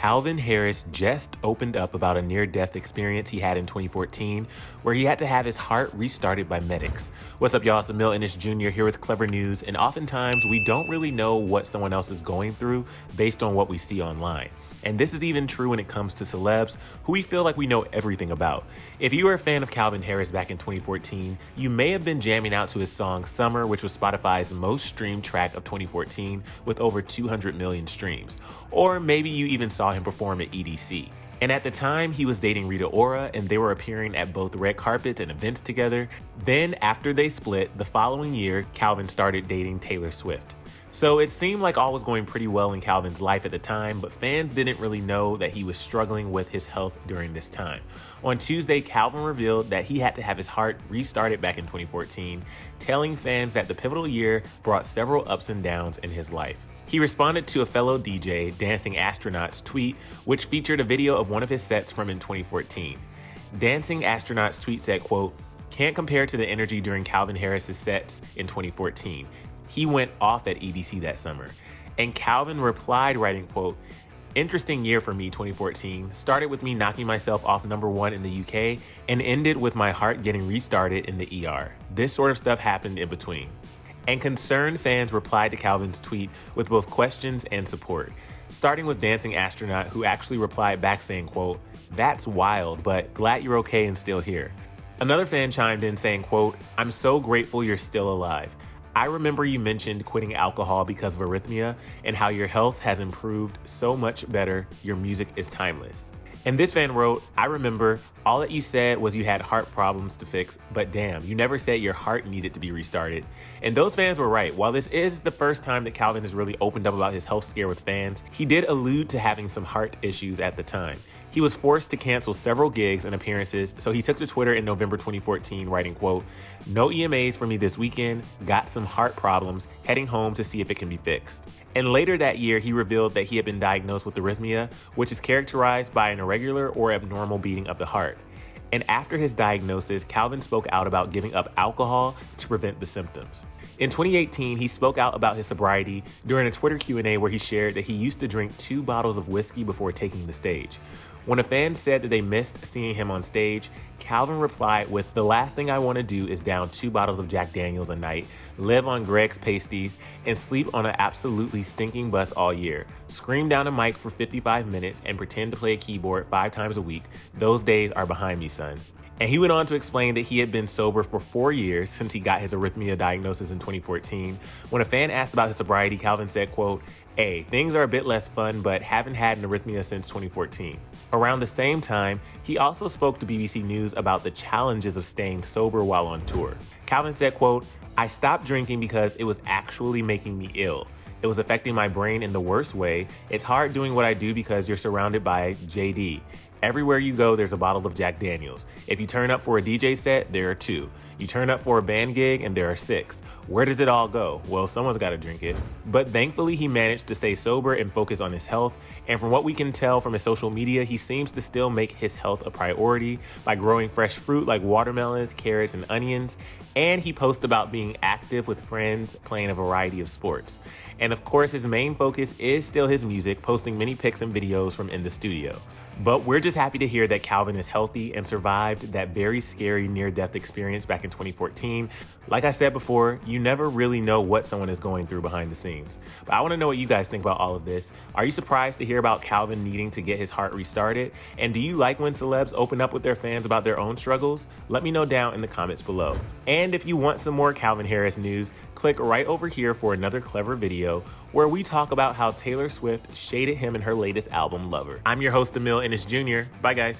Calvin Harris just opened up about a near-death experience he had in 2014 where he had to have his heart restarted by medics. What's up, y'all? It's Emil Ennis Jr. here with Clever News, and oftentimes we don't really know what someone else is going through based on what we see online. And this is even true when it comes to celebs who we feel like we know everything about. If you were a fan of Calvin Harris back in 2014, you may have been jamming out to his song Summer, which was Spotify's most streamed track of 2014 with over 200 million streams. Or maybe you even saw him perform at EDC. And at the time, he was dating Rita Ora, and they were appearing at both red carpets and events together. Then, after they split, the following year, Calvin started dating Taylor Swift. So it seemed like all was going pretty well in Calvin's life at the time, but fans didn't really know that he was struggling with his health during this time. On Tuesday, Calvin revealed that he had to have his heart restarted back in 2014, telling fans that the pivotal year brought several ups and downs in his life. He responded to a fellow DJ, Dancing Astronaut's tweet, which featured a video of one of his sets from in 2014. Dancing Astronaut's tweet said, quote, "Can't compare to the energy during Calvin Harris's sets in 2014. He went off at EDC that summer." And Calvin replied, writing, quote, "Interesting year for me, 2014. Started with me knocking myself off #1 in the UK and ended with my heart getting restarted in the ER. This sort of stuff happened in between." And concerned fans replied to Calvin's tweet with both questions and support, starting with Dancing Astronaut, who actually replied back saying, quote, "That's wild, but glad you're okay and still here." Another fan chimed in saying, quote, "I'm so grateful you're still alive. I remember you mentioned quitting alcohol because of arrhythmia and how your health has improved so much better. Your music is timeless." And this fan wrote, "I remember all that you said was you had heart problems to fix, but damn, you never said your heart needed to be restarted." And those fans were right. While this is the first time that Calvin has really opened up about his health scare with fans, he did allude to having some heart issues at the time. He was forced to cancel several gigs and appearances, so he took to Twitter in November 2014, writing, quote, "No EMAs for me this weekend, got some heart problems, heading home to see if it can be fixed." And later that year, he revealed that he had been diagnosed with arrhythmia, which is characterized by an irregular or abnormal beating of the heart. And after his diagnosis, Calvin spoke out about giving up alcohol to prevent the symptoms. In 2018, he spoke out about his sobriety during a Twitter Q&A where he shared that he used to drink 2 bottles of whiskey before taking the stage. When a fan said that they missed seeing him on stage, Calvin replied with, "The last thing I want to do is down 2 bottles of Jack Daniels a night, live on Greg's pasties, and sleep on an absolutely stinking bus all year, scream down a mic for 55 minutes, and pretend to play a keyboard 5 times a week. Those days are behind me, son." And he went on to explain that he had been sober for 4 years since he got his arrhythmia diagnosis in 2014. When a fan asked about his sobriety, Calvin said, quote, "Hey, things are a bit less fun, but haven't had an arrhythmia since 2014. Around the same time, he also spoke to BBC News about the challenges of staying sober while on tour. Calvin said, quote, "I stopped drinking because it was actually making me ill. It was affecting my brain in the worst way. It's hard doing what I do because you're surrounded by JD. Everywhere you go, there's a bottle of Jack Daniels. If you turn up for a DJ set, there are 2. You turn up for a band gig, and there are 6. Where does it all go? Well, someone's got to drink it." But thankfully, he managed to stay sober and focus on his health. And from what we can tell from his social media, he seems to still make his health a priority by growing fresh fruit like watermelons, carrots, and onions. And he posts about being active with friends, playing a variety of sports. And of course, his main focus is still his music, posting many pics and videos from in the studio. But we're just happy to hear that Calvin is healthy and survived that very scary near-death experience back in 2014. Like I said before, you never really know what someone is going through behind the scenes. But I want to know what you guys think about all of this. Are you surprised to hear about Calvin needing to get his heart restarted? And do you like when celebs open up with their fans about their own struggles? Let me know down in the comments below. And if you want some more Calvin Harris news, click right over here for another clever video where we talk about how Taylor Swift shaded him in her latest album, Lover. I'm your host, Emil Ennis Jr. Bye, guys.